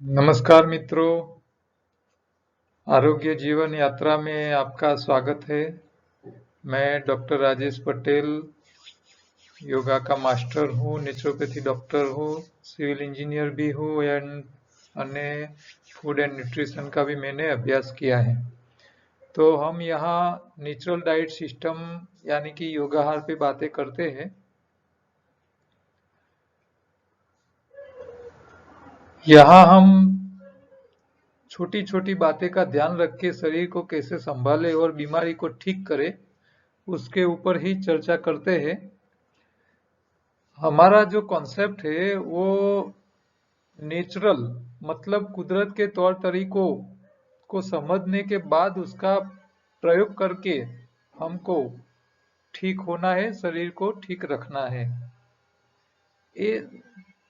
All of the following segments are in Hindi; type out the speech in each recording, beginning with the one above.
नमस्कार मित्रों, आरोग्य जीवन यात्रा में आपका स्वागत है। मैं डॉक्टर राजेश पटेल योगा का मास्टर हूँ, नेचुरोपैथी डॉक्टर हूँ, सिविल इंजीनियर भी हूँ एंड अन्य फूड एंड न्यूट्रिशन का भी मैंने अभ्यास किया है। तो हम यहाँ नेचुरल डाइट सिस्टम यानी कि योगाहार पे बातें करते हैं। यहाँ हम छोटी छोटी बातें का ध्यान रख के शरीर को कैसे संभाले और बीमारी को ठीक करे, उसके ऊपर ही चर्चा करते हैं। हमारा जो कॉन्सेप्ट है वो नेचुरल मतलब कुदरत के तौर तरीकों को समझने के बाद उसका प्रयोग करके हमको ठीक होना है, शरीर को ठीक रखना है। ये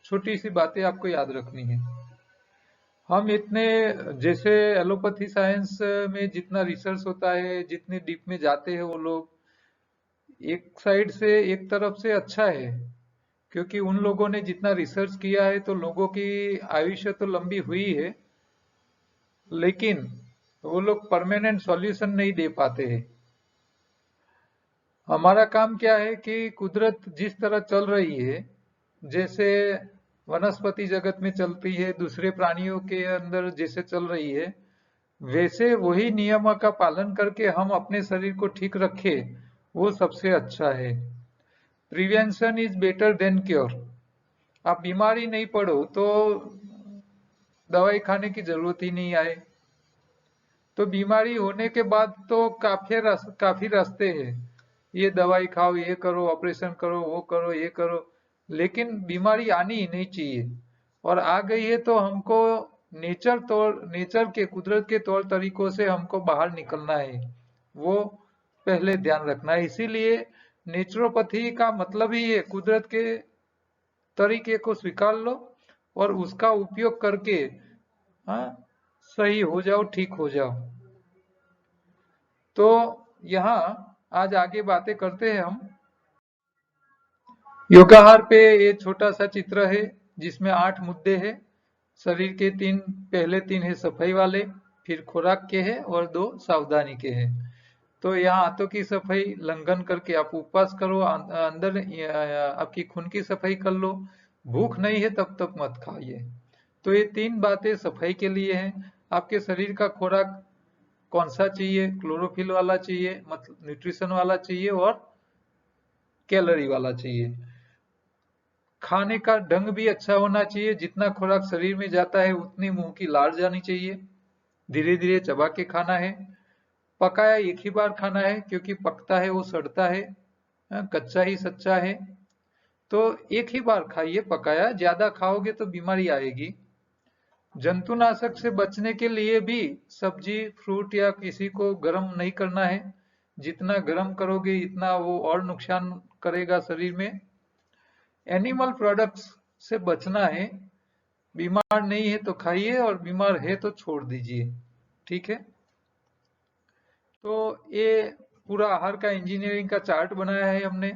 छोटी सी बातें आपको याद रखनी है। हम इतने जैसे एलोपैथी साइंस में जितना रिसर्च होता है, जितने डीप में जाते हैं वो लोग, एक साइड से एक तरफ से अच्छा है, क्योंकि उन लोगों ने जितना रिसर्च किया है तो लोगों की आयुष्य तो लंबी हुई है, लेकिन वो लोग परमानेंट सॉल्यूशन नहीं दे पाते हैं। हमारा काम क्या है कि कुदरत जिस तरह चल रही है, जैसे वनस्पति जगत में चलती है, दूसरे प्राणियों के अंदर जैसे चल रही है, वैसे वही नियमों का पालन करके हम अपने शरीर को ठीक रखें, वो सबसे अच्छा है। Prevention is better than cure. आप बीमारी नहीं पड़ो तो दवाई खाने की जरूरत ही नहीं आए। तो बीमारी होने के बाद तो काफी रास्ते हैं, ये दवाई खाओ, ये करो, ऑपरेशन करो, वो करो, ये करो, लेकिन बीमारी आनी ही नहीं चाहिए। और आ गई है तो हमको नेचर के कुदरत के तौर तरीकों से हमको बाहर निकलना है, वो पहले ध्यान रखना है। इसीलिए नेचुरोपैथी का मतलब ही है कुदरत के तरीके को स्वीकार लो और उसका उपयोग करके हाँ सही हो जाओ, ठीक हो जाओ। तो यहाँ आज आगे बातें करते हैं हम योगाहार पे। ये छोटा सा चित्र है जिसमें 8 मुद्दे हैं। शरीर के पहले तीन है सफाई वाले, फिर खुराक के हैं और 2 सावधानी के हैं। तो यहाँ हाथों की सफाई, लंघन करके आप उपवास करो, अंदर आपकी खून की सफाई कर लो, भूख नहीं है तब तक मत खाइए। तो ये 3 बातें सफाई के लिए हैं। आपके शरीर का खुराक कौन सा चाहिए, क्लोरोफिल वाला चाहिए, मतलब न्यूट्रिशन वाला चाहिए, और कैलोरी वाला चाहिए। खाने का ढंग भी अच्छा होना चाहिए, जितना खुराक शरीर में जाता है उतनी मुंह की लार जानी चाहिए, धीरे धीरे चबा के खाना है। पकाया एक ही बार खाना है, क्योंकि पकता है वो सड़ता है, कच्चा ही सच्चा है। तो एक ही बार खाइए पकाया, ज्यादा खाओगे तो बीमारी आएगी। जंतुनाशक से बचने के लिए भी सब्जी फ्रूट या किसी को गर्म नहीं करना है, जितना गर्म करोगे इतना वो और नुकसान करेगा शरीर में। एनिमल प्रोडक्ट्स से बचना है, बीमार नहीं है तो खाइए और बीमार है तो छोड़ दीजिए, ठीक है। तो ये पूरा आहार का इंजीनियरिंग का चार्ट बनाया है हमने,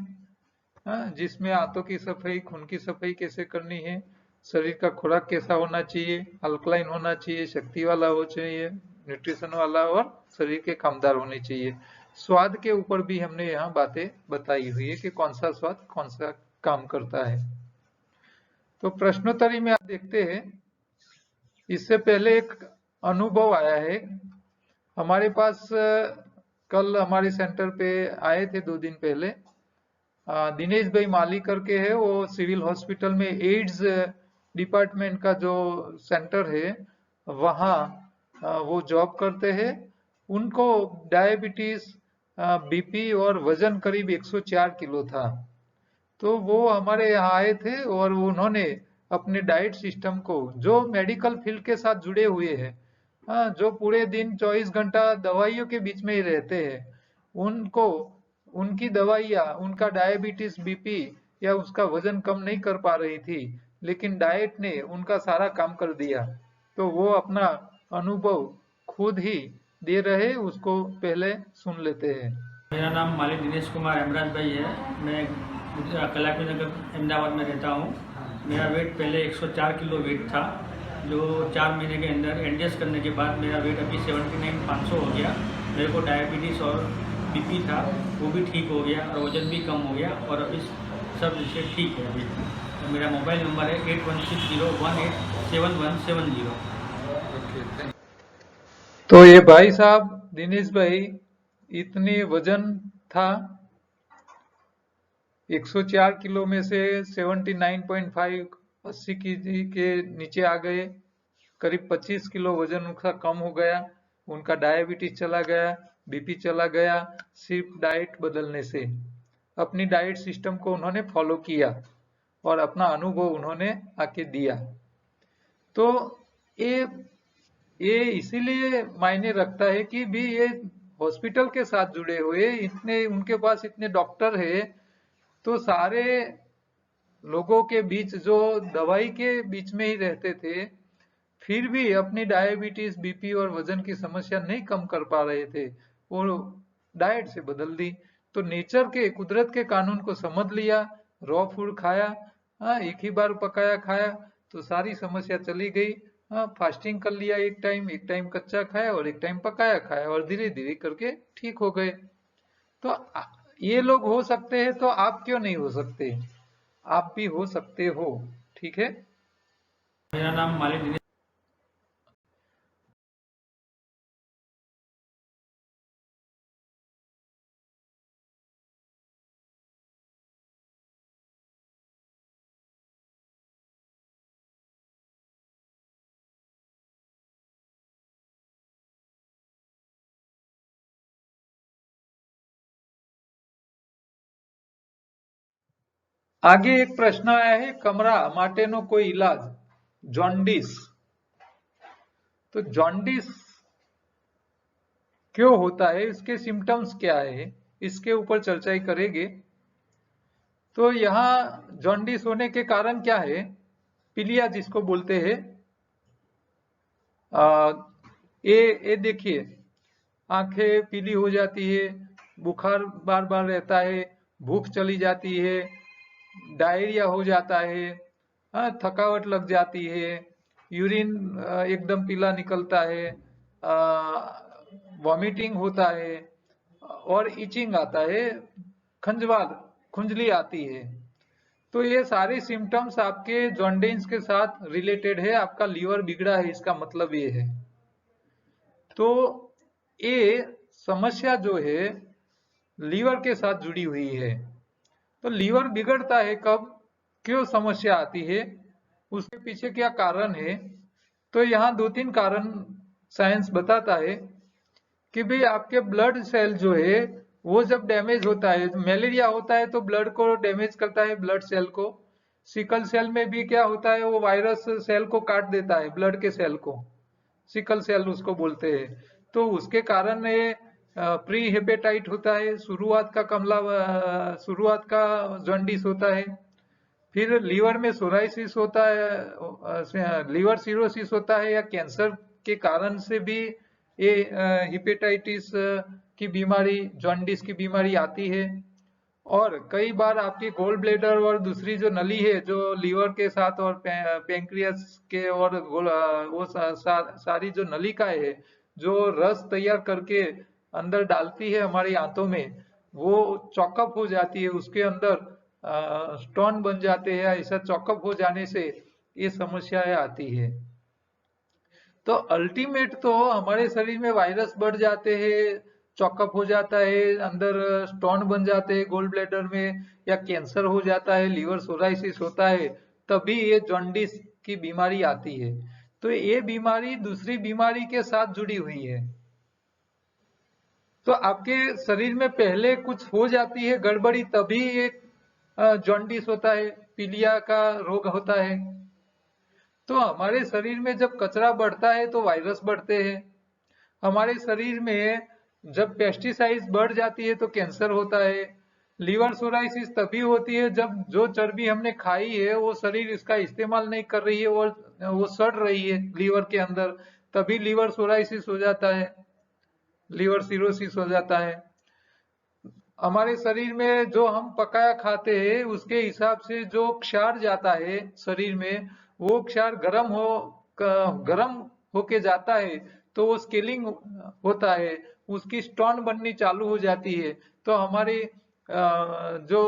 जिसमें हाथों की सफाई, खून की सफाई कैसे करनी है, शरीर का खुराक कैसा होना चाहिए, अल्कलाइन होना चाहिए, शक्ति वाला हो चाहिए, न्यूट्रिशन वाला, और शरीर के कामदार होने चाहिए। स्वाद के ऊपर भी हमने यहाँ बातें बताई हुई है कि कौन सा स्वाद कौन सा काम करता है। तो प्रश्नोत्तरी में आप देखते हैं, इससे पहले एक अनुभव आया है हमारे पास। कल हमारे सेंटर पे आए थे 2 दिन पहले, दिनेश भाई माली करके है, वो सिविल हॉस्पिटल में एड्स डिपार्टमेंट का जो सेंटर है वहाँ वो जॉब करते हैं। उनको डायबिटीज, बीपी और वजन करीब 104 किलो था। तो वो हमारे यहाँ आए थे और उन्होंने अपने डाइट सिस्टम को, जो मेडिकल फील्ड के साथ जुड़े हुए हैं, हाँ, जो पूरे दिन 24 घंटा दवाइयों के बीच में ही रहते हैं, उनको उनकी दवाइयाँ उनका डायबिटीज, बीपी या उसका वजन कम नहीं कर पा रही थी, लेकिन डाइट ने उनका सारा काम कर दिया। तो वो अपना अनुभव खुद ही दे रहे, उसको पहले सुन लेते हैं। मेरा नाम माली दिनेश कुमार हेमराज भाई है। मैं कलापी नगर अहमदाबाद में रहता हूँ। मेरा वेट पहले 104 किलो वेट था। जो 4 महीने के अंदर एडजस्ट करने के बाद मेरा वेट अभी 79,500 हो गया। मेरे को डायबिटीज़ और बीपी था, वो भी ठीक हो गया और वज़न भी कम हो गया और अभी सब विषय ठीक है अभी। तो मेरा मोबाइल नंबर है 8160187170। तो ये भाई साहब दिनेश भाई, इतने वजन था 104 किलो में से 79.5 80 केजी के नीचे आ गए। करीब 25 किलो वजन उनका कम हो गया। उनका डायबिटीज चला गया, बीपी चला गया, सिर्फ डाइट बदलने से। अपनी डाइट सिस्टम को उन्होंने फॉलो किया और अपना अनुभव उन्होंने आके दिया। तो ये ये इसीलिए मायने रखता है कि भी ये हॉस्पिटल के साथ जुड़े हुए, इतने उनके पास इतने डॉक्टर है, तो सारे लोगों के बीच जो दवाई के बीच में ही रहते थे, फिर भी अपनी डायबिटीज, बीपी और वजन की समस्या नहीं कम कर पा रहे थे, वो डाइट से बदल दी। तो नेचर के, कुदरत के कानून को समझ लिया, रॉ फूड खाया, हाँ एक ही बार पकाया खाया, तो सारी समस्या चली गई। हाँ फास्टिंग कर लिया, एक टाइम कच्चा खाया और एक टाइम पकाया खाया, और धीरे धीरे करके ठीक हो गए। तो ये लोग हो सकते हैं, तो आप क्यों नहीं हो सकते? आप भी हो सकते हो। ठीक है। मेरा नाम मालिक दिनेश। आगे एक प्रश्न आया है, कमरा माटेनो कोई इलाज, जॉन्डिस। तो जॉन्डिस क्यों होता है, इसके सिम्टम्स क्या है, इसके ऊपर चर्चा ही करेंगे। तो यहाँ जॉन्डिस होने के कारण क्या है, पीलिया जिसको बोलते हैं। ये देखिए, आंखें पीली हो जाती है, बुखार बार बार रहता है, भूख चली जाती है, डायरिया हो जाता है, हाँ, थकावट लग जाती है, यूरिन एकदम पीला निकलता है, वॉमिटिंग होता है, और इचिंग आता है, खंजवाल, खुंजली आती है। तो ये सारे सिम्टम्स आपके जॉन्डिस के साथ रिलेटेड है, आपका लीवर बिगड़ा है, इसका मतलब ये है। तो ये समस्या जो है लीवर के साथ जुड़ी हुई है। तो लीवर बिगड़ता है कब, क्यों समस्या आती है, उसके पीछे क्या कारण है? तो यहाँ दो तीन कारण साइंस बताता है कि भाई आपके ब्लड सेल जो है वो जब डैमेज होता है, मलेरिया होता है तो ब्लड को डैमेज करता है, ब्लड सेल को। सिकल सेल में भी क्या होता है, वो वायरस सेल को काट देता है, ब्लड के सेल को, सिकल सेल उसको बोलते हैं। तो उसके कारण ये प्री हेपेटाइट होता है, शुरुआत का जॉन्डिस होता है। फिर लीवर में सोराइसिस होता है, लीवर सिरोसिस होता है, या कैंसर के कारण से भी ये हेपेटाइटिस की बीमारी, जॉन्डिस की बीमारी आती है। और कई बार आपकी गोल्ड ब्लेडर और दूसरी जो नली है जो लीवर के साथ और पेंक्रियास के और वो सारी जो नलिकाएं है जो रस तैयार करके अंदर डालती है हमारी आंतों में, वो चॉकअप हो जाती है, उसके अंदर स्टोन बन जाते हैं। ऐसा चॉकअप हो जाने से ये समस्याएं आती है। तो अल्टीमेट तो हमारे शरीर में वायरस बढ़ जाते हैं, चॉकअप हो जाता है, अंदर स्टोन बन जाते हैं गोल्ड ब्लैडर में, या कैंसर हो जाता है, लीवर सोराइसिस होता है, तभी ये जॉन्डिस की बीमारी आती है। तो ये बीमारी दूसरी बीमारी के साथ जुड़ी हुई है। तो आपके शरीर में पहले कुछ हो जाती है गड़बड़ी, तभी एक जॉन्डिस होता है, पीलिया का रोग होता है। तो हमारे शरीर में जब कचरा बढ़ता है तो वायरस बढ़ते हैं। हमारे शरीर में जब पेस्टिसाइड्स बढ़ जाती है तो कैंसर होता है। लीवर सोराइसिस तभी होती है जब जो चर्बी हमने खाई है वो शरीर इसका इस्तेमाल नहीं कर रही है और वो सड़ रही है लीवर के अंदर, तभी लीवर सोराइसिस हो जाता है, लीवर सिरोसिस हो जाता है। हमारे शरीर में जो हम पकाया खाते हैं उसके हिसाब से जो क्षार जाता है शरीर में, वो क्षार गर्म हो गर्म होके जाता है तो वो स्केलिंग होता है, उसकी स्टोन बननी चालू हो जाती है। तो हमारे जो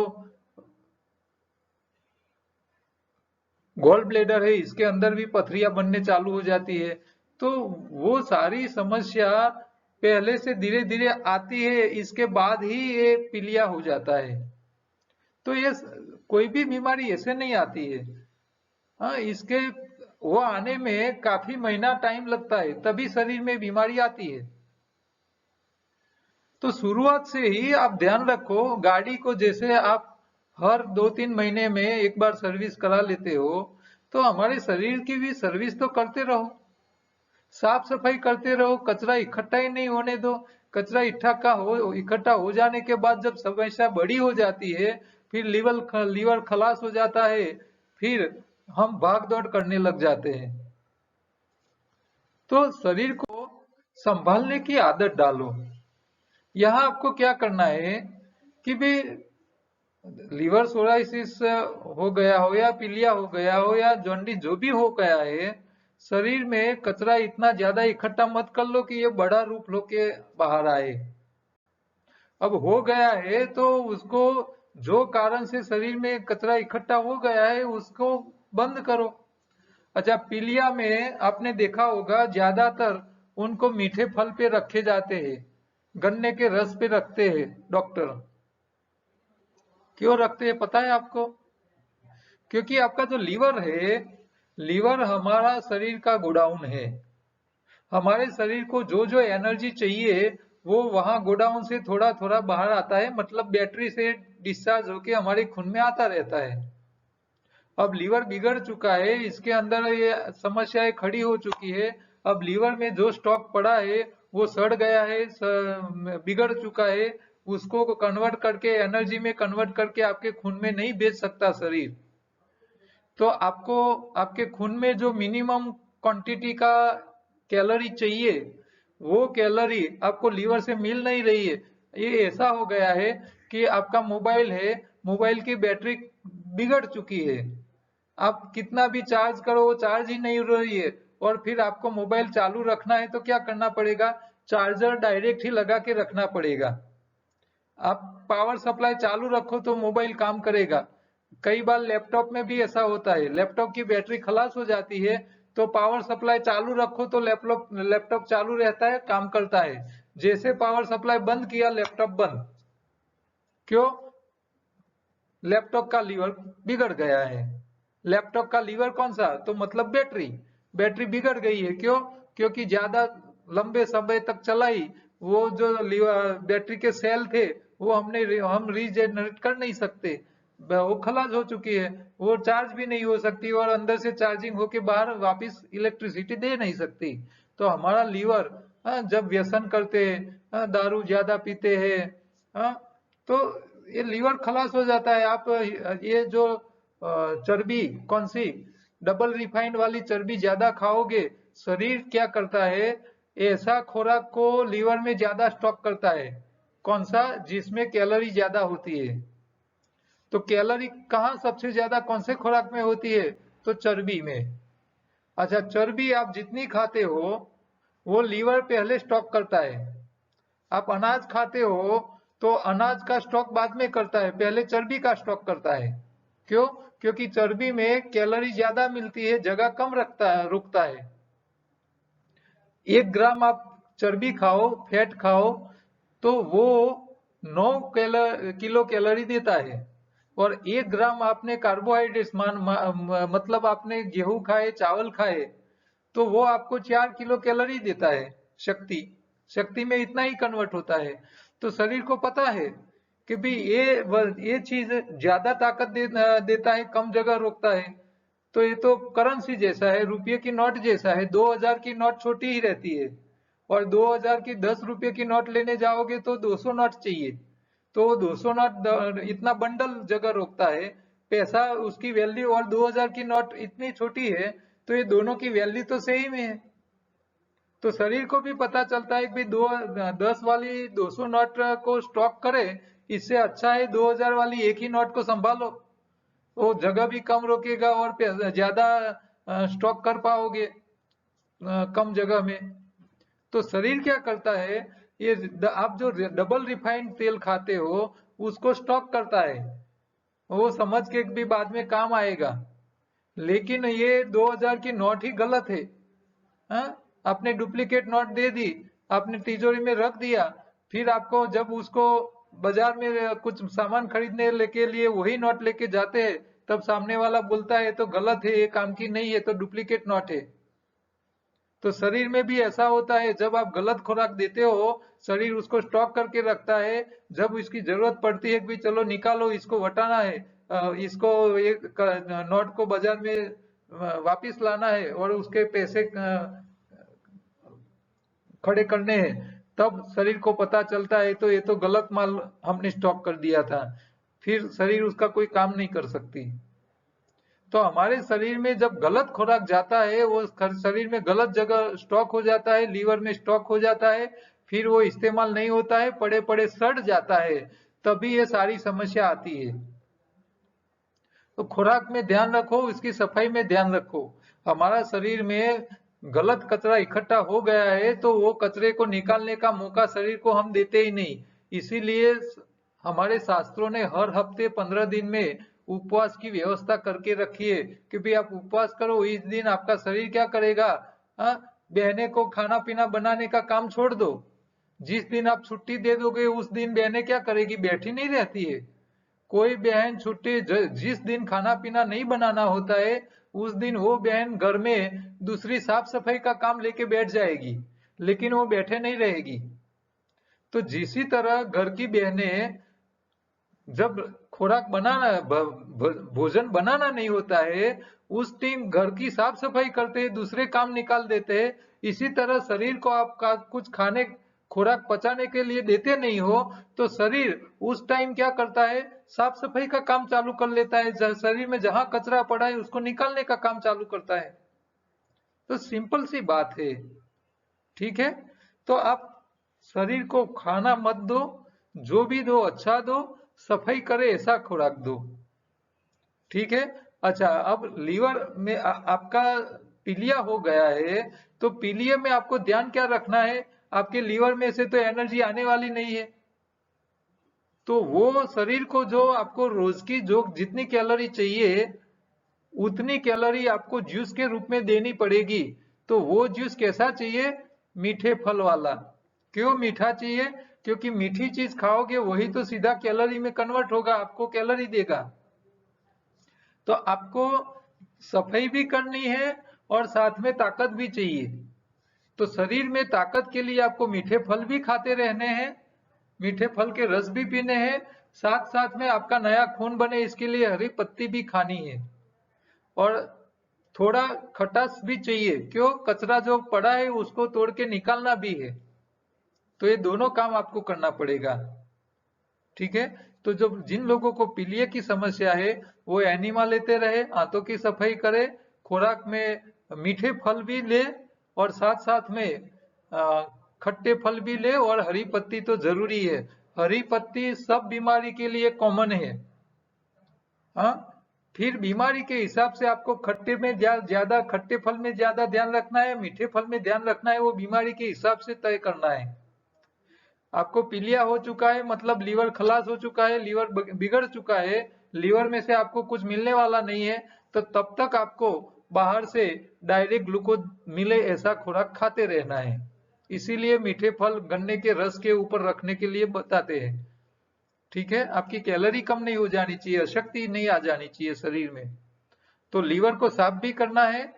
गॉल ब्लेडर है इसके अंदर भी पथरियां बनने चालू हो जाती है। तो वो सारी समस्या पहले से धीरे धीरे आती है, इसके बाद ही ये पीलिया हो जाता है। तो ये कोई भी बीमारी ऐसे नहीं आती है। हाँ, इसके वो आने में काफी महीना टाइम लगता है, तभी शरीर में बीमारी आती है। तो शुरुआत से ही आप ध्यान रखो, गाड़ी को जैसे आप हर 2-3 महीने में एक बार सर्विस करा लेते हो, तो हमारे शरीर की भी सर्विस तो करते रहो, साफ सफाई करते रहो, कचरा इकट्ठा ही नहीं होने दो। कचरा इकट्ठा हो जाने के बाद जब समस्या बड़ी हो जाती है, फिर लीवर खलास हो जाता है, फिर हम भाग दौड़ करने लग जाते हैं। तो शरीर को संभालने की आदत डालो। यहाँ आपको क्या करना है कि भी लीवर सोराइसिस हो गया हो या पीलिया हो गया हो या जॉन्डिस जो भी हो गया है, शरीर में कचरा इतना ज्यादा इकट्ठा मत कर लो कि ये बड़ा रूप लेके बाहर आए। अब हो गया है तो उसको, जो कारण से शरीर में कचरा इकट्ठा हो गया है उसको बंद करो। अच्छा, पीलिया में आपने देखा होगा ज्यादातर उनको मीठे फल पे रखे जाते हैं, गन्ने के रस पे रखते हैं डॉक्टर। क्यों रखते हैं पता है आपको? क्योंकि आपका जो लीवर है, लीवर हमारा शरीर का गोडाउन है। हमारे शरीर को जो जो एनर्जी चाहिए वो वहां गोडाउन से थोड़ा थोड़ा बाहर आता है, मतलब बैटरी से डिस्चार्ज होके हमारे खून में आता रहता है। अब लीवर बिगड़ चुका है, इसके अंदर ये समस्याएं खड़ी हो चुकी है। अब लीवर में जो स्टॉक पड़ा है वो सड़ गया है, बिगड़ चुका है, उसको कन्वर्ट करके एनर्जी में कन्वर्ट करके आपके खून में नहीं भेज सकता शरीर। तो आपको आपके खून में जो मिनिमम क्वांटिटी का कैलोरी चाहिए, वो कैलोरी आपको लीवर से मिल नहीं रही है। ये ऐसा हो गया है कि आपका मोबाइल है, मोबाइल की बैटरी बिगड़ चुकी है, आप कितना भी चार्ज करो वो चार्ज ही नहीं हो रही है। और फिर आपको मोबाइल चालू रखना है तो क्या करना पड़ेगा, चार्जर डायरेक्ट ही लगा के रखना पड़ेगा। आप पावर सप्लाई चालू रखो तो मोबाइल काम करेगा। कई बार लैपटॉप में भी ऐसा होता है, लैपटॉप की बैटरी खलास हो जाती है तो पावर सप्लाई चालू रखो तो लैपटॉप चालू रहता है, काम करता है। जैसे पावर सप्लाई बंद किया, लैपटॉप बंद। क्यों? लैपटॉप का लीवर बिगड़ गया है। लैपटॉप का लीवर कौन सा? तो मतलब बैटरी। बैटरी बिगड़ गई है, क्यों? क्योंकि ज्यादा लंबे समय तक चलाई, वो जो बैटरी के सेल थे वो हम रीजनरेट कर नहीं सकते, वो खलास हो चुकी है, वो चार्ज भी नहीं हो सकती और अंदर से चार्जिंग होके बाहर वापस इलेक्ट्रिसिटी दे नहीं सकती। तो हमारा लीवर जब व्यसन करते हैं, दारू ज्यादा पीते हैं, तो ये लीवर खलास हो जाता है। आप ये जो चर्बी, कौन सी डबल रिफाइंड वाली चर्बी ज्यादा खाओगे, शरीर क्या करता है, ऐसा खोराक को लीवर में ज्यादा स्टॉक करता है, कौन सा? जिसमें कैलोरी ज्यादा होती है। तो कैलोरी कहाँ सबसे ज्यादा कौन से खुराक में होती है? तो चर्बी में। अच्छा, चर्बी आप जितनी खाते हो वो लीवर पहले स्टॉक करता है। आप अनाज खाते हो तो अनाज का स्टॉक बाद में करता है, पहले चर्बी का स्टॉक करता है। क्यों? क्योंकि चर्बी में कैलोरी ज्यादा मिलती है, जगह कम रुकता है। 1 ग्राम आप चर्बी खाओ, फैट खाओ, तो वो 9 किलो कैलोरी देता है। और 1 ग्राम आपने कार्बोहाइड्रेट मतलब आपने गेहूं खाए, चावल खाए, तो वो आपको 4 किलो कैलोरी देता है। शक्ति शक्ति में इतना ही कन्वर्ट होता है। तो शरीर को पता है कि भी ये चीज ज्यादा ताकत देता है, कम जगह रोकता है। तो ये तो करेंसी जैसा है, रुपये की नोट जैसा है। 2000 की नोट छोटी ही रहती है और 2000 की 10 रुपये की नोट लेने जाओगे तो 200 नोट चाहिए। तो 200 नोट इतना बंडल जगह रोकता है, पैसा उसकी वैल्यू, और 2000 की नोट इतनी छोटी है, तो ये दोनों की वैल्यू तो सेम है। तो शरीर को भी पता चलता है कि 10 वाली 200 नोट को स्टॉक करे, इससे अच्छा है 2000 वाली एक ही नोट को संभालो, वो जगह भी कम रोकेगा और ज्यादा स्टॉक कर पाओगे। कम जगह में। तो शरीर क्या करता है, ये आप जो डबल रिफाइंड तेल खाते हो उसको स्टॉक करता है, वो समझ के भी बाद में काम आएगा। लेकिन ये 2000 की नोट ही गलत है। हाँ? आपने डुप्लीकेट नोट दे दी, आपने तिजोरी में रख दिया, फिर आपको जब उसको बाजार में कुछ सामान खरीदने के लिए वही नोट लेके जाते हैं, तब सामने वाला बोलता है तो गलत है, ये काम की नहीं है, तो डुप्लीकेट नोट है। तो शरीर में भी ऐसा होता है, जब आप गलत खुराक देते हो शरीर उसको स्टॉक करके रखता है, जब इसकी जरूरत पड़ती है कि चलो निकालो, इसको हटाना है, इसको ये नोट को बाजार में वापिस लाना है और उसके पैसे खड़े करने हैं, तब शरीर को पता चलता है तो ये तो गलत माल हमने स्टॉक कर दिया था, फिर शरीर उसका कोई काम नहीं कर सकती। तो हमारे शरीर में जब गलत खुराक जाता है वो शरीर में गलत जगह स्टॉक हो जाता है, लीवर में स्टॉक हो जाता है, फिर वो इस्तेमाल नहीं होता है, पड़े पड़े सड़ जाता है, तभी ये सारी समस्या आती है। तो खुराक में ध्यान रखो, इसकी सफाई में ध्यान रखो। हमारा शरीर में गलत कचरा इकट्ठा हो गया है तो वो कचरे को निकालने का मौका शरीर को हम देते ही नहीं। इसीलिए हमारे शास्त्रों ने हर हफ्ते 15 दिन में उपवास की व्यवस्था करके रखी है कि भाई आप उपवास करो, इस दिन आपका शरीर क्या करेगा, बहने को खाना पीना बनाने का काम छोड़ दो। जिस दिन आप छुट्टी दे दोगे उस दिन बहनें क्या करेगी, बैठी नहीं रहती है। कोई बहन छुट्टी जिस दिन खाना पीना नहीं बनाना होता है उस दिन वो बहन घर में दूसरी साफ सफाई का काम लेके बैठ जाएगी, लेकिन वो बैठे नहीं रहेगी। तो जिसी तरह घर की बहनें जब खुराक बनाना भोजन बनाना नहीं होता है उस टाइम घर की साफ सफाई करते दूसरे काम निकाल देते हैं, इसी तरह शरीर को आपका कुछ खाने खुराक पचाने के लिए देते नहीं हो तो शरीर उस टाइम क्या करता है, साफ सफाई का काम चालू कर लेता है, शरीर में जहां कचरा पड़ा है उसको निकालने का काम चालू करता है। तो सिंपल सी बात है, ठीक है। तो आप शरीर को खाना मत दो, जो भी दो अच्छा दो, सफाई करे ऐसा खुराक दो, ठीक है। अच्छा, अब लीवर में आपका पीलिया हो गया है तो पीलिया में आपको ध्यान क्या रखना है, आपके लीवर में से तो एनर्जी आने वाली नहीं है, तो वो शरीर को जो आपको रोज की जो जितनी कैलोरी चाहिए उतनी कैलोरी आपको जूस के रूप में देनी पड़ेगी। तो वो जूस कैसा चाहिए, मीठे फल वाला। क्यों मीठा चाहिए, क्योंकि मीठी चीज खाओगे वही तो सीधा कैलोरी में कन्वर्ट होगा, आपको कैलोरी देगा। तो आपको सफाई भी करनी है और साथ में ताकत भी चाहिए। तो शरीर में ताकत के लिए आपको मीठे फल भी खाते रहने हैं, मीठे फल के रस भी पीने हैं, साथ साथ में आपका नया खून बने इसके लिए हरी पत्ती भी खानी है, और थोड़ा खटास भी चाहिए, क्यों, कचरा जो पड़ा है उसको तोड़ के निकालना भी है। तो ये दोनों काम आपको करना पड़ेगा, ठीक है। तो जो जिन लोगों को पीलिया की समस्या है वो एनिमा लेते रहे, आंतों की सफाई करे, खुराक में मीठे फल भी ले और साथ साथ में खट्टे फल भी ले, और हरी पत्ती तो जरूरी है। हरी पत्ती सब बीमारी के लिए कॉमन है। हाँ, फिर बीमारी के हिसाब से आपको खट्टे में ज्यादा खट्टे फल में ज्यादा ध्यान रखना है, मीठे फल में ध्यान रखना है, वो बीमारी के हिसाब से तय करना है। आपको पीलिया हो चुका है मतलब लीवर खलास हो चुका है, लीवर बिगड़ चुका है, लीवर में से आपको कुछ मिलने वाला नहीं है, तो तब तक आपको बाहर से डायरेक्ट ग्लूकोज मिले ऐसा खुराक खाते रहना है। इसीलिए मीठे फल गन्ने के रस के ऊपर रखने के लिए बताते हैं, ठीक है। आपकी कैलोरी कम नहीं हो जानी चाहिए, अशक्ति नहीं आ जानी चाहिए शरीर में। तो लीवर को साफ भी करना है,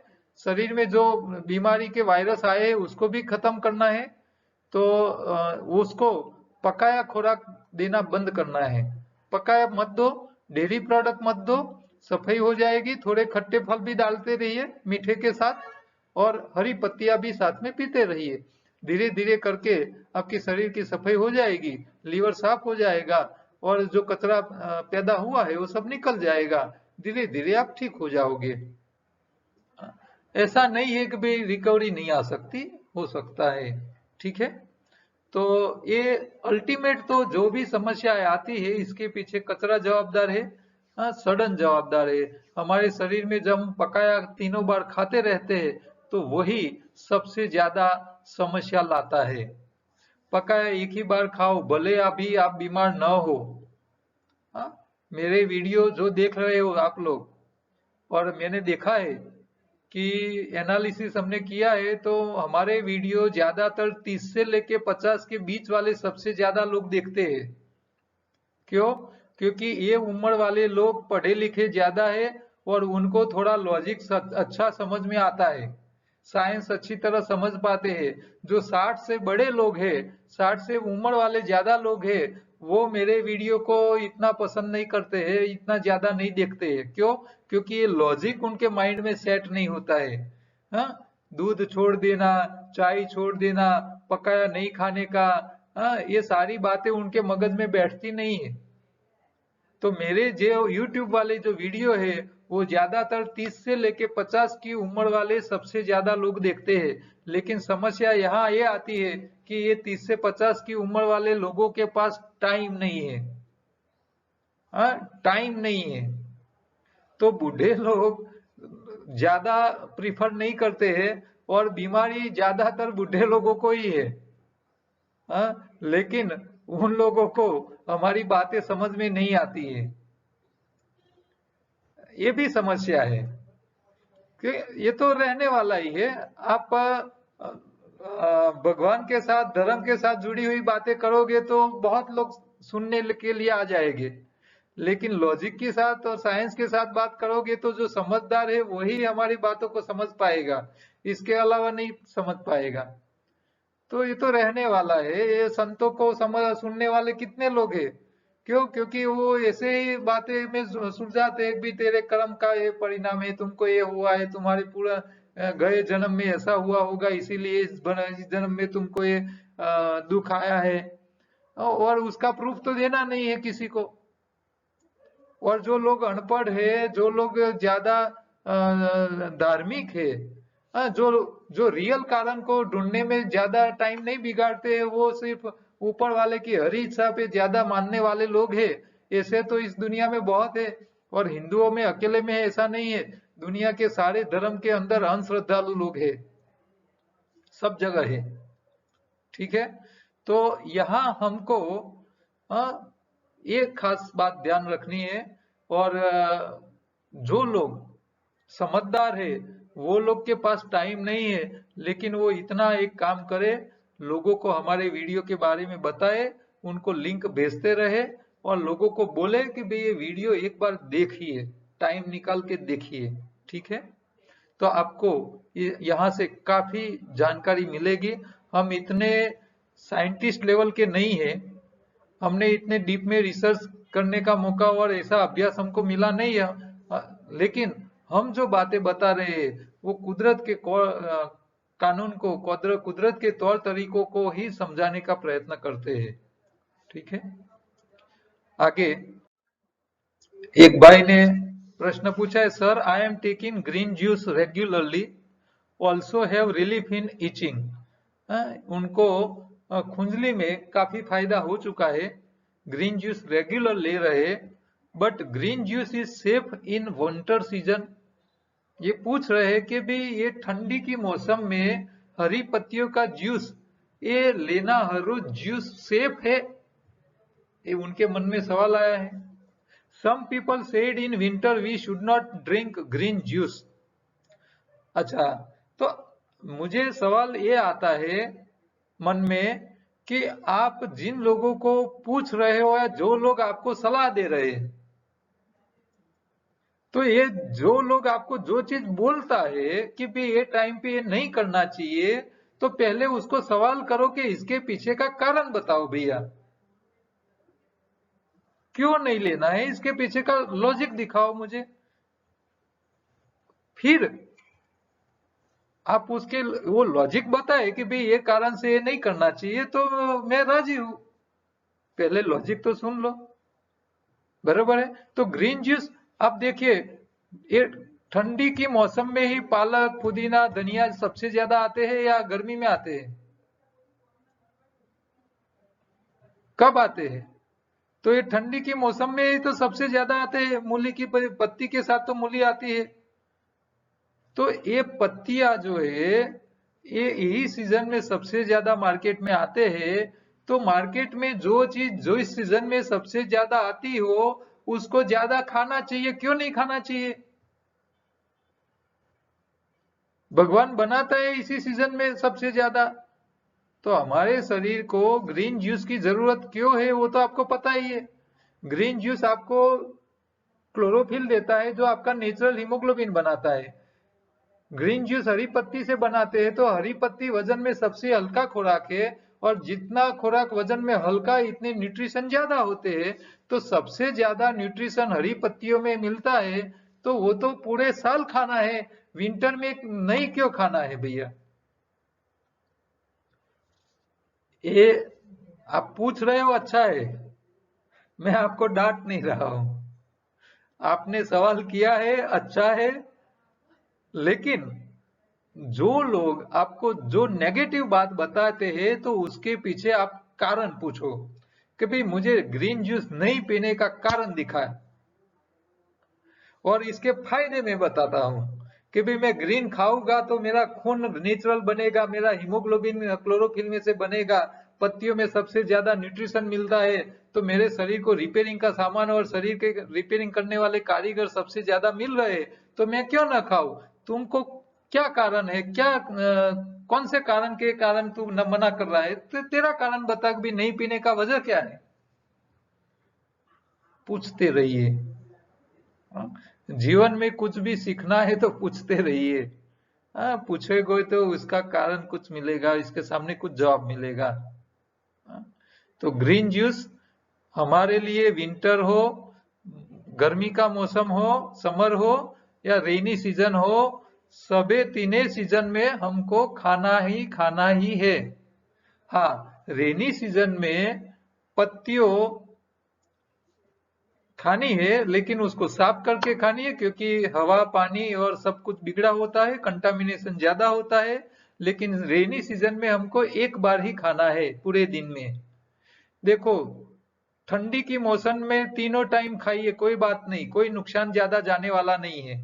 शरीर में जो बीमारी के वायरस आए उसको भी खत्म करना है, तो उसको पकाया खुराक देना बंद करना है। पकाया मत दो, डेयरी प्रोडक्ट मत दो, सफाई हो जाएगी। थोड़े खट्टे फल भी डालते रहिए मीठे के साथ, और हरी पत्तियां भी साथ में पीते रहिए। धीरे धीरे करके आपकी शरीर की सफाई हो जाएगी, लीवर साफ हो जाएगा, और जो कचरा पैदा हुआ है वो सब निकल जाएगा। धीरे धीरे आप ठीक हो जाओगे। ऐसा नहीं है कि भाई रिकवरी नहीं आ सकती, हो सकता है, ठीक है। तो ये अल्टीमेट तो जो भी समस्याएं आती है इसके पीछे कचरा जवाबदार है, सड़न जवाबदार है। हमारे शरीर में जब हम पकाया तीनों बार खाते रहते हैं तो वही सबसे ज्यादा समस्या लाता है। पकाया एक ही बार खाओ, भले अभी आप बीमार न हो। हाँ, मेरे वीडियो जो देख रहे हो आप लोग, और मैंने देखा है कि एनालिसिस हमने किया है, तो हमारे वीडियो ज्यादातर 30 से लेके 50 के बीच वाले सबसे ज्यादा लोग देखते हैं। क्यों? क्योंकि ये उम्र वाले लोग पढ़े लिखे ज्यादा है और उनको थोड़ा लॉजिक अच्छा समझ में आता है, साइंस अच्छी तरह समझ पाते हैं। जो 60 से बड़े लोग हैं, 60 से उम्र वाले ज्यादा लोग हैं, वो मेरे वीडियो को इतना पसंद नहीं करते हैं, इतना ज्यादा नहीं देखते हैं। क्यों? क्योंकि ये लॉजिक उनके माइंड में सेट नहीं होता है। हाँ, दूध छोड़ देना, चाय छोड़ देना, पकाया नहीं खाने का, हाँ, ये सारी बातें उनके मगज में बैठती नहीं है। तो मेरे जो YouTube वाले जो वीडियो है, वो ज्यादातर 30 से लेके 50 की उम्र वाले सबसे ज्यादा लोग देखते हैं। लेकिन समस्या यहाँ ये आती है कि ये 30 से 50 की उम्र वाले लोगों के पास टाइम नहीं है। हाँ, टाइम नहीं है। तो बूढ़े लोग ज्यादा प्रिफर नहीं करते हैं, और बीमारी ज्यादातर बूढ़े लोगों को ही है। हाँ, लेकिन उन लोगों को हमारी बातें समझ में नहीं आती है। ये भी समस्या है कि ये तो रहने वाला ही है। आप भगवान के साथ, धर्म के साथ जुड़ी हुई बातें करोगे तो बहुत लोग सुनने के लिए आ जाएंगे, लेकिन लॉजिक के साथ और साइंस के साथ बात करोगे तो जो समझदार है वही हमारी बातों को समझ पाएगा, इसके अलावा नहीं समझ पाएगा। तो ये तो रहने वाला है। ये संतों को समझ सुनने वाले कितने लोग हैं? क्यों? क्योंकि वो ऐसे ही बातें में सुलझाते हैं भी तेरे कर्म का ये परिणाम है, तुमको ये हुआ है, तुम्हारे पूरा गए जन्म में ऐसा हुआ होगा, इसीलिए इस जन्म में तुमको ये दुख आया है। और उसका प्रूफ तो देना नहीं है किसी को। और जो लोग अनपढ़ है, जो लोग ज्यादा धार्मिक है, जो जो रियल कारण को ढूंढने में ज्यादा टाइम नहीं बिगाड़ते हैं, वो सिर्फ ऊपर वाले की हरी इच्छा पे ज्यादा मानने वाले लोग हैं। ऐसे तो इस दुनिया में बहुत है, और हिंदुओं में अकेले में ऐसा नहीं है। दुनिया के सारे धर्म के अंदर अंधश्रद्धालु लोग हैं, सब जगह है। ठीक है? तो यहाँ हमको एक खास बात ध्यान रखनी है। और जो लोग समझदार है, वो लोग के पास टाइम नहीं है, लेकिन वो इतना एक काम करे, लोगों को हमारे वीडियो के बारे में बताए, उनको लिंक भेजते रहे, और लोगों को बोले कि भाई ये वीडियो एक बार देखिए, टाइम निकाल के देखिए। ठीक है? तो आपको यहाँ से काफी जानकारी मिलेगी। हम इतने साइंटिस्ट लेवल के नहीं है, हमने इतने डीप में रिसर्च करने का मौका और ऐसा अभ्यास हमको मिला नहीं है, लेकिन हम जो बातें बता रहे हैं वो कुदरत के कानून को, कुदरत के तौर तरीकों को ही समझाने का प्रयत्न करते हैं। ठीक है? आगे एक भाई ने प्रश्न पूछा है, sir I am taking green juice regularly, also have relief in itching. उनको खुंजली में काफी फायदा हो चुका है, ग्रीन जूस रेगुलर ले रहे, but green juice is safe in winter season. ये पूछ रहे हैं कि भी ये ठंडी की मौसम में हरी पत्तियों का जूस ये लेना, हर रोज जूस सेफ है? ये उनके मन में सवाल आया है। Some people said in winter we should not drink green juice. अच्छा, तो मुझे सवाल ये आता है मन में कि आप जिन लोगों को पूछ रहे हो या जो लोग आपको सलाह दे रहे हैं, तो ये जो लोग आपको जो चीज बोलता है कि भी ये टाइम पे ये नहीं करना चाहिए, तो पहले उसको सवाल करो कि इसके पीछे का कारण बताओ भैया, क्यों नहीं लेना है, इसके पीछे का लॉजिक दिखाओ मुझे। फिर आप उसके वो लॉजिक बताए कि भाई ये कारण से ये नहीं करना चाहिए, तो मैं राजी हूं। पहले लॉजिक तो सुन लो। बराबर है? तो ग्रीन जूस आप देखिए, ये ठंडी की मौसम में ही पालक, पुदीना, धनिया सबसे ज्यादा आते हैं या गर्मी में आते हैं? कब आते हैं? तो ये ठंडी की मौसम में ही तो सबसे ज्यादा आते हैं। मूली की पत्ती के साथ तो मूली आती है। तो ये पत्तियां जो है ये यही सीजन में सबसे ज्यादा मार्केट में आते हैं। तो मार्केट में जो चीज जो इस सीजन में सबसे ज्यादा आती हो उसको ज्यादा खाना चाहिए, क्यों नहीं खाना चाहिए? भगवान बनाता है इसी सीजन में सबसे ज्यादा। तो हमारे शरीर को ग्रीन जूस की जरूरत क्यों है वो तो आपको पता ही है। ग्रीन जूस आपको क्लोरोफिल देता है जो आपका नेचुरल हीमोग्लोबिन बनाता है। ग्रीन जूस हरी पत्ती से बनाते हैं, तो हरी पत्ती वजन में सबसे हल्का खुराक है, और जितना खुराक वजन में हल्का इतने न्यूट्रिशन ज्यादा होते हैं। तो सबसे ज्यादा न्यूट्रिशन हरी पत्तियों में मिलता है, तो वो तो पूरे साल खाना है, विंटर में नहीं क्यों खाना है भैया? ये आप पूछ रहे हो अच्छा है, मैं आपको डांट नहीं रहा हूं। आपने सवाल किया है अच्छा है, लेकिन जो लोग आपको जो नेगेटिव बात बताते हैं तो उसके पीछे आप कारण पूछो कि भाई मुझे ग्रीन जूस नहीं पीने का कारण दिखाए, और इसके फायदे मैं बताता हूं कि भाई मैं ग्रीन खाऊंगा तो मेरा खून नेचुरल बनेगा, मेरा हीमोग्लोबिन क्लोरोफिल में से बनेगा, पत्तियों में सबसे ज्यादा न्यूट्रिशन मिलता है, तो मेरे शरीर को रिपेयरिंग का सामान और शरीर के रिपेयरिंग करने वाले कारीगर सबसे ज्यादा मिल रहे हैं, तो मैं क्यों ना खाऊं? तुमको क्या कारण है, क्या कौन से कारण के कारण तू न मना कर रहा है? तो तेरा कारण बता कि नहीं पीने का वजह क्या है। पूछते रहिए। हाँ? जीवन में कुछ भी सीखना है तो पूछते रहिए। हाँ, पूछेगे तो उसका कारण कुछ मिलेगा, इसके सामने कुछ जवाब मिलेगा। हाँ? तो ग्रीन जूस हमारे लिए विंटर हो, गर्मी का मौसम हो, समर हो या रेनी सीजन हो, सबे तीनों सीजन में हमको खाना ही है। हाँ, रेनी सीजन में पत्तियों खानी है, लेकिन उसको साफ करके खानी है, क्योंकि हवा पानी और सब कुछ बिगड़ा होता है, कंटामिनेशन ज्यादा होता है। लेकिन रेनी सीजन में हमको एक बार ही खाना है पूरे दिन में। देखो, ठंडी की मौसम में तीनों टाइम खाइए, कोई बात नहीं, कोई नुकसान ज्यादा जाने वाला नहीं है।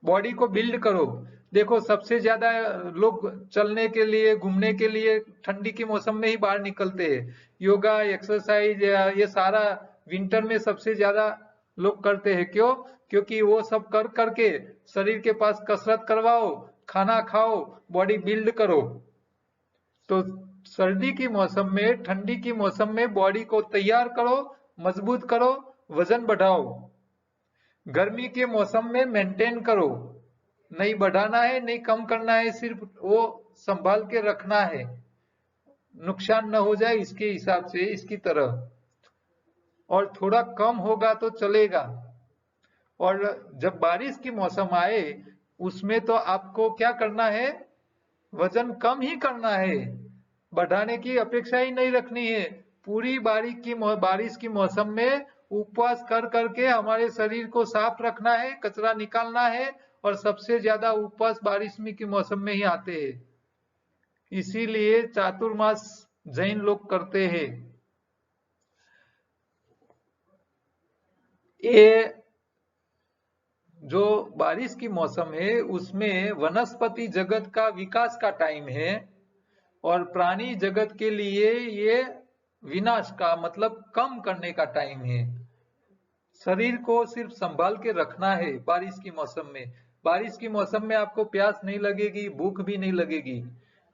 बॉडी को बिल्ड करो। देखो, सबसे ज्यादा लोग चलने के लिए घूमने के लिए ठंडी के मौसम में ही बाहर निकलते हैं। योगा एक्सरसाइज ये सारा विंटर में सबसे ज्यादा लोग करते हैं। क्यों? क्योंकि वो सब कर करके शरीर के पास कसरत करवाओ, खाना खाओ, बॉडी बिल्ड करो। तो सर्दी की मौसम में, ठंडी की मौसम में बॉडी को तैयार करो, मजबूत करो, वजन बढ़ाओ। गर्मी के मौसम में मेंटेन करो, नहीं बढ़ाना है नहीं कम करना है, सिर्फ वो संभाल के रखना है, नुकसान न हो जाए इसके हिसाब से, इसकी तरह। और थोड़ा कम होगा तो चलेगा। और जब बारिश की मौसम आए उसमें तो आपको क्या करना है? वजन कम ही करना है, बढ़ाने की अपेक्षा ही नहीं रखनी है। पूरी बारिश की मौसम में उपवास कर करके हमारे शरीर को साफ रखना है, कचरा निकालना है। और सबसे ज्यादा उपवास बारिश में की मौसम में ही आते हैं, इसीलिए चातुर्मास जैन लोग करते हैं। ये जो बारिश की मौसम है उसमें वनस्पति जगत का विकास का टाइम है, और प्राणी जगत के लिए ये विनाश का मतलब कम करने का टाइम है। शरीर को सिर्फ संभाल के रखना है बारिश की मौसम में। बारिश की मौसम में आपको प्यास नहीं लगेगी, भूख भी नहीं लगेगी,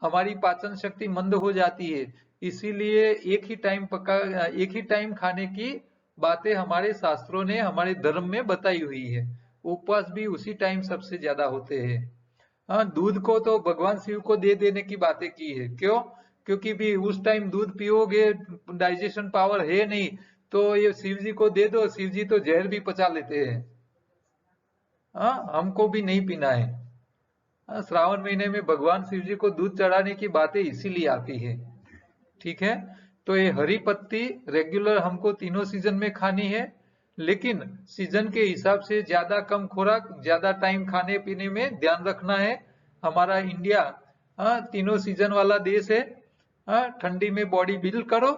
हमारी पाचन शक्ति मंद हो जाती है। इसीलिए एक ही टाइम खाने की बातें हमारे शास्त्रों ने, हमारे धर्म में बताई हुई है। उपवास भी उसी टाइम सबसे ज्यादा होते हैं। हाँ, दूध को तो भगवान शिव को दे देने की बातें की है। क्यों? क्योंकि भी उस टाइम दूध पियोगे, डाइजेशन पावर है नहीं, तो ये शिव जी को दे दो, शिव जी तो जहर भी पचा लेते हैं। हाँ, हमको भी नहीं पीना है। हाँ, श्रावण महीने में भगवान शिव जी को दूध चढ़ाने की बातें इसीलिए आती है। ठीक है? तो ये हरी पत्ती रेगुलर हमको तीनों सीजन में खानी है, लेकिन सीजन के हिसाब से ज्यादा कम खुराक, ज्यादा टाइम खाने पीने में ध्यान रखना है। हमारा इंडिया तीनों सीजन वाला देश है। ठंडी में बॉडी बिल्ड करो,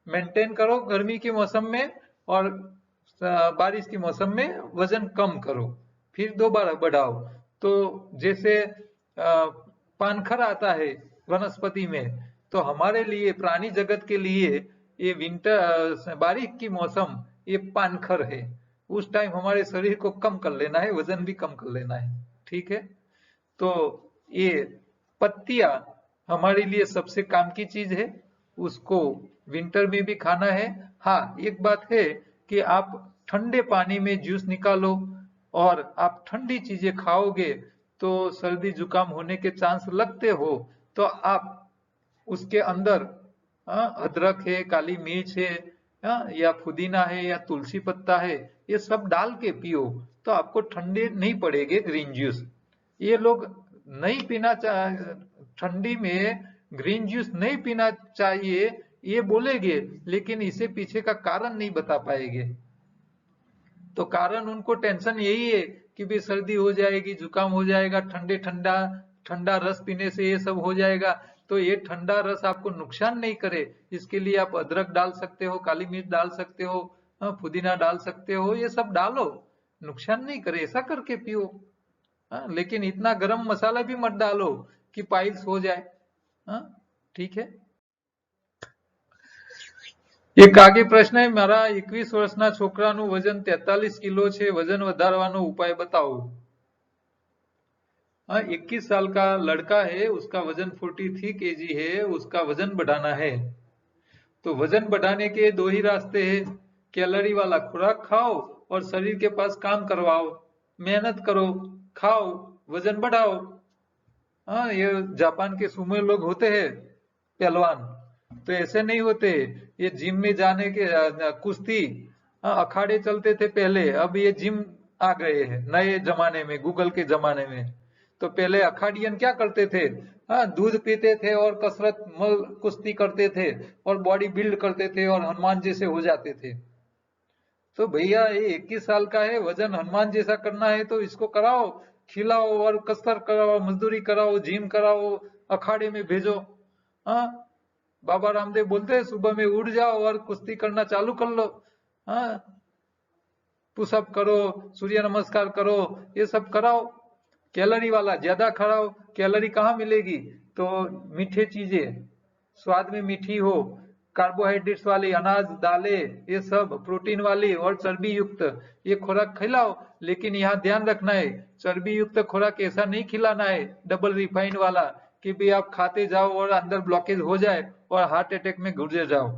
मेंटेन करो गर्मी के मौसम में, और बारिश के मौसम में वजन कम करो, फिर दोबारा बढ़ाओ। तो जैसे पानखर आता है वनस्पति में, तो हमारे लिए प्राणी जगत के लिए ये विंटर बारिश की मौसम ये पानखर है। उस टाइम हमारे शरीर को कम कर लेना है, वजन भी कम कर लेना है, ठीक है। तो ये पत्तियां हमारे लिए सबसे काम की चीज है, उसको विंटर में भी खाना है। हाँ, एक बात है कि आप ठंडे पानी में जूस निकालो और आप ठंडी चीजें खाओगे तो सर्दी जुकाम होने के चांस लगते हो, तो आप उसके अंदर अदरक है, काली मिर्च है, या पुदीना है या तुलसी पत्ता है, ये सब डाल के पियो तो आपको ठंडे नहीं पड़ेगे ग्रीन जूस। ये लोग नहीं पीना ठंडी में ग्रीन जूस नहीं पीना चाहिए ये बोलेंगे, लेकिन इसे पीछे का कारण नहीं बता पाएंगे। तो कारण उनको टेंशन यही है कि भी सर्दी हो जाएगी, जुकाम हो जाएगा, ठंडा रस पीने से ये सब हो जाएगा। तो ये ठंडा रस आपको नुकसान नहीं करे, इसके लिए आप अदरक डाल सकते हो, काली मिर्च डाल सकते हो, पुदीना डाल सकते हो, ये सब डालो, नुकसान नहीं करे, ऐसा करके पियो। लेकिन इतना गरम मसाला भी मत डालो कि पाइल्स हो जाए। ठीक है। એક આગે પ્રશ્ન है મારા 21 વર્ષના છોકરાનું વજન 43 કિલો છે, વજન વધારવાનો ઉપાય बताओ। 21 साल का लड़का है, उसका वजन 43 kg है, उसका वजन बढ़ाना है। तो वजन बढ़ाने के दो ही रास्ते हैं, कैलोरी वाला खुराक खाओ और शरीर के पास काम करवाओ, मेहनत करो, खाओ, वजन बढ़ाओ। ये जापान के सुमो लोग होते हैं पहलवान, तो ऐसे नहीं होते। ये जिम में जाने के कुश्ती अखाड़े चलते थे पहले, अब ये जिम आ गए हैं नए जमाने में, गूगल के जमाने में। तो पहले अखाड़ियन क्या करते थे, दूध पीते थे और कसरत कुश्ती करते थे और बॉडी बिल्ड करते थे और हनुमान जैसे हो जाते थे। तो भैया ये 21 साल का है, वजन हनुमान जैसा करना है तो इसको कराओ, खिलाओ और कसरत कराओ, मजदूरी कराओ, जिम कराओ, अखाड़े में भेजो। बाबा रामदेव बोलते हैं सुबह में उठ जाओ और कुश्ती करना चालू कर लो, पुशअप करो, सूर्य नमस्कार करो, ये सब कराओ। कैलोरी वाला ज्यादा खाओ, कैलोरी कहाँ मिलेगी, तो मीठे चीजें, स्वाद में मीठी हो, कार्बोहाइड्रेट्स वाली अनाज दालें, ये सब प्रोटीन वाली और चर्बी युक्त ये खुराक खिलाओ। लेकिन यहाँ ध्यान रखना है, चर्बी युक्त खुराक ऐसा नहीं खिलाना है डबल रिफाइंड वाला कि भी आप खाते जाओ और अंदर ब्लॉकेज हो जाए और हार्ट अटैक में गुजर जाओ,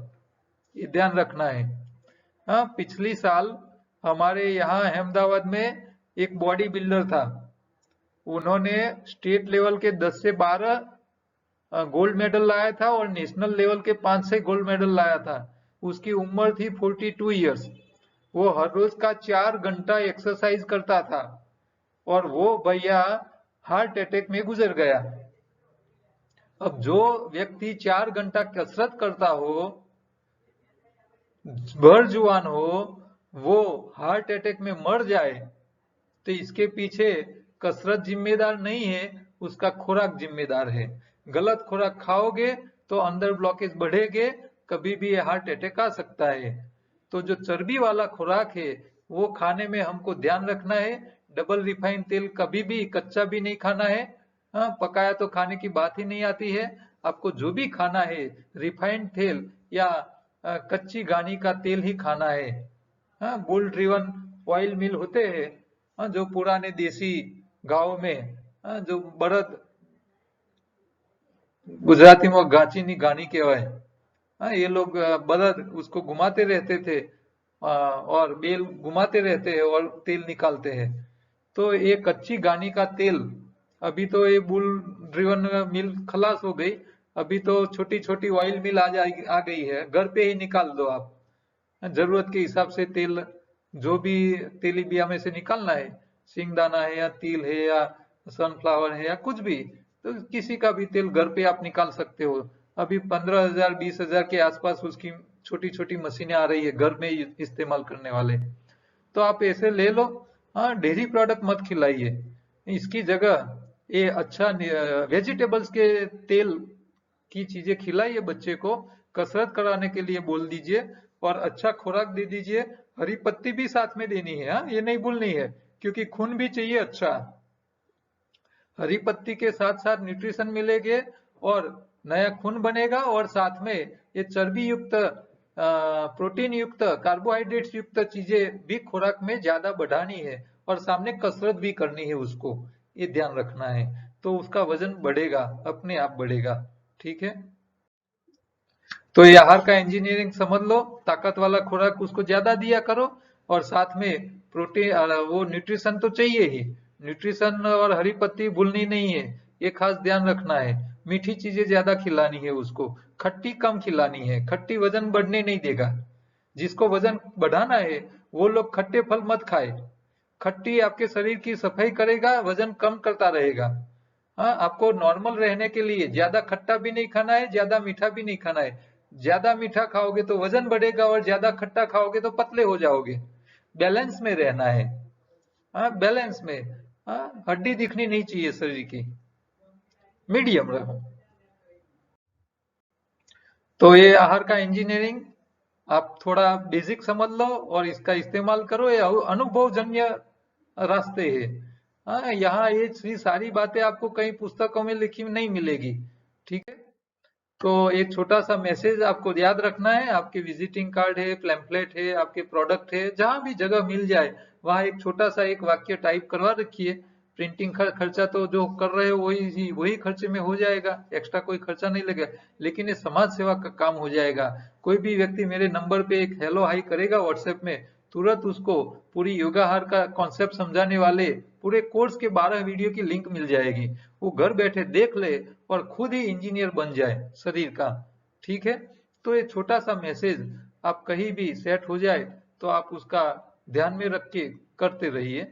ये ध्यान रखना है। पिछली साल हमारे यहाँ अहमदाबाद में एक बॉडी बिल्डर था, उन्होंने स्टेट लेवल के 10 से 12 गोल्ड मेडल लाया था और नेशनल लेवल के 5 से गोल्ड मेडल लाया था। उसकी उम्र थी 42 इयर्स। वो हर रोज का 4 घंटा एक्सरसाइज करता था और वो भैया हार्ट अटैक में गुजर गया। अब जो व्यक्ति 4 घंटा कसरत करता हो, भर जुआन हो, वो हार्ट अटैक में मर जाए, तो इसके पीछे कसरत जिम्मेदार नहीं है, उसका खुराक जिम्मेदार है। गलत खुराक खाओगे तो अंदर ब्लॉकेज बढ़ेगे, कभी भी हार्ट अटैक आ सकता है। तो जो चर्बी वाला खुराक है वो खाने में हमको ध्यान रखना है। डबल रिफाइंड तेल कभी भी कच्चा भी नहीं खाना है, पकाया तो खाने की बात ही नहीं आती है। आपको जो भी खाना है रिफाइंड तेल या कच्ची घानी का तेल ही खाना है। बुल ड्रिवन ऑयल मिल होते हैं जो पुराने देसी गांव में, जो बड़द गुजराती में गाची नी गानी कहवाय, ये लोग बलद उसको घुमाते रहते थे और बेल घुमाते रहते हैं और तेल निकालते हैं। तो ये कच्ची गानी का तेल, अभी तो ये बुल ड्रिवन मिल खलास हो गई, अभी तो छोटी छोटी ऑयल मिल आ गई है, घर पे ही निकाल दो आप। जरूरत के हिसाब से तेल, जो भी तेलीबिया में से निकालना है, सिंगदाना है या तिल है या सनफ्लावर है या कुछ भी, तो किसी का भी तेल घर पे आप निकाल सकते हो। अभी 15,000 20,000 के आसपास उसकी छोटी छोटी मशीनें आ रही है घर में इस्तेमाल करने वाले, तो आप ऐसे ले लो। डेयरी प्रोडक्ट मत खिलाइए, इसकी जगह ये अच्छा वेजिटेबल्स के तेल की चीजें खिलाइए बच्चे को, कसरत कराने के लिए बोल दीजिए और अच्छा खुराक दे दीजिए। हरी पत्ती भी साथ में देनी है, ये नहीं भूलनी है, क्योंकि खून भी चाहिए अच्छा। हरी पत्ती के साथ साथ न्यूट्रिशन मिलेंगे और नया खून बनेगा, और साथ में ये चर्बी युक्त, प्रोटीन युक्त, कार्बोहाइड्रेट्स युक्त चीजें भी खुराक में ज्यादा बढ़ानी है, और सामने कसरत भी करनी है उसको, ये ध्यान रखना है। तो उसका वजन बढ़ेगा, अपने आप बढ़ेगा। ठीक है, तो ये आहार का इंजीनियरिंग समझ लो। ताकत वाला खुराक उसको ज्यादा दिया करो, और साथ में प्रोटीन, वो न्यूट्रिशन तो चाहिए ही, न्यूट्रिशन और हरी पत्ती भूलनी नहीं है, ये खास ध्यान रखना है। मीठी चीजें ज्यादा खिलानी है उसको, खट्टी कम खिलानी है, खट्टी वजन बढ़ने नहीं देगा। जिसको वजन बढ़ाना है वो लोग खट्टे फल मत खाए। खट्टी आपके शरीर की सफाई करेगा, वजन कम करता रहेगा। हाँ, आपको नॉर्मल रहने के लिए ज्यादा खट्टा भी नहीं खाना है, ज्यादा मीठा भी नहीं खाना है। ज्यादा मीठा खाओगे तो वजन बढ़ेगा, और ज्यादा खट्टा खाओगे तो पतले हो जाओगे। बैलेंस में रहना है। हाँ, बैलेंस में। हाँ, हड्डी दिखनी नहीं चाहिए शरीर की, मीडियम रहो। तो ये आहार का इंजीनियरिंग आप थोड़ा बेसिक समझ लो और इसका इस्तेमाल करो। ये अनुभवजन्य रास्ते हैं। हाँ, यहाँ ये सारी बातें आपको कहीं पुस्तकों में लिखी नहीं मिलेगी। ठीक है, तो एक छोटा सा मैसेज आपको याद रखना है। आपके विजिटिंग कार्ड है, पैम्फलेट है, आपके प्रोडक्ट है, जहां भी जगह मिल जाए वहां एक छोटा सा एक वाक्य टाइप करवा रखिए। प्रिंटिंग खर्चा तो जो कर रहे हो वही वही खर्चे में हो जाएगा, एक्स्ट्रा कोई खर्चा नहीं लगेगा, लेकिन ये समाज सेवा का काम हो जाएगा। कोई भी व्यक्ति मेरे नंबर पे एक हेलो हाई करेगा व्हाट्सएप में, तुरंत उसको पूरी योगाहार का कॉन्सेप्ट समझाने वाले पूरे कोर्स के 12 वीडियो की लिंक मिल जाएगी। वो घर बैठे देख ले और खुद ही इंजीनियर बन जाए शरीर का। ठीक है, तो ये छोटा सा मैसेज आप कहीं भी सेट हो जाए तो आप उसका ध्यान में रख के करते रहिए।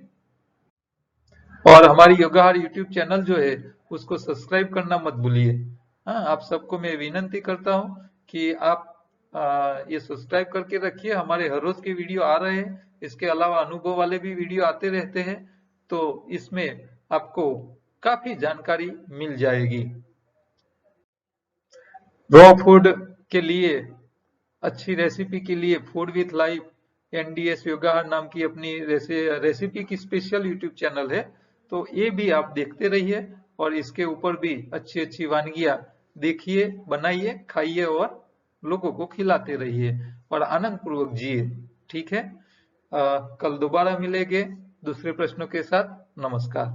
और हमारी योगाहार यूट्यूब चैनल जो है उसको सब्सक्राइब करना मत भूलिए। हाँ, आप सबको मैं विनंती करता हूँ कि आप ये सब्सक्राइब करके रखिए। हमारे हर रोज के वीडियो आ रहे हैं, इसके अलावा अनुभव वाले भी वीडियो आते रहते हैं, तो इसमें आपको काफी जानकारी मिल जाएगी। रॉ फूड के लिए, अच्छी रेसिपी के लिए फूड विथ लाइफ एनडीएस योगाहार नाम की अपनी रेसिपी की स्पेशल यूट्यूब चैनल है, तो ये भी आप देखते रहिए, और इसके ऊपर भी अच्छी अच्छी वानगियां देखिए, बनाइए, खाइए और लोगों को खिलाते रहिए और आनंद पूर्वक जिए। ठीक है, कल दोबारा मिलेंगे दूसरे प्रश्नों के साथ। नमस्कार।